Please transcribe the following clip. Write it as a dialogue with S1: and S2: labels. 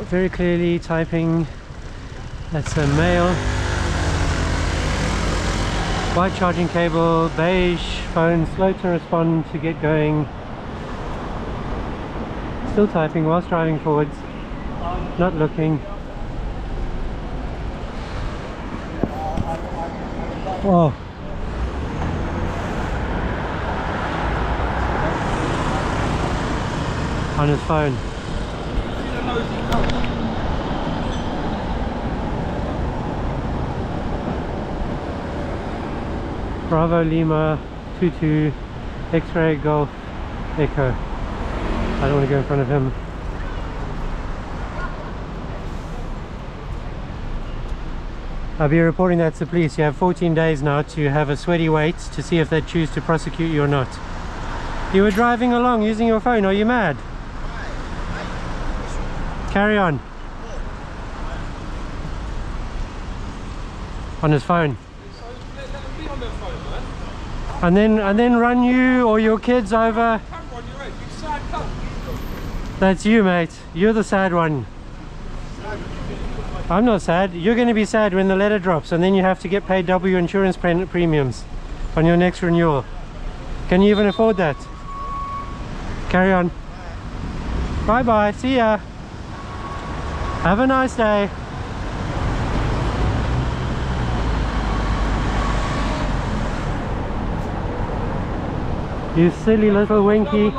S1: very clearly typing. That's a male. White charging cable, beige phone, slow to respond to get going. Still typing whilst driving forwards, not looking. Whoa. On his phone. Bravo Lima 22 X-ray Golf Echo. I don't want to go in front of him. I'll be reporting that to the police. You have 14 days now to have a sweaty wait to see if they choose to prosecute you or not. You were driving along using your phone. Are you mad? Carry on. On his phone. And then run you or your kids over. That's you, mate. You're the sad one. I'm not sad. You're going to be sad when the letter drops, and then you have to get paid double your insurance premiums on your next renewal. Can you even afford that? Carry on. Bye bye. See ya. Have a nice day. You silly little winky.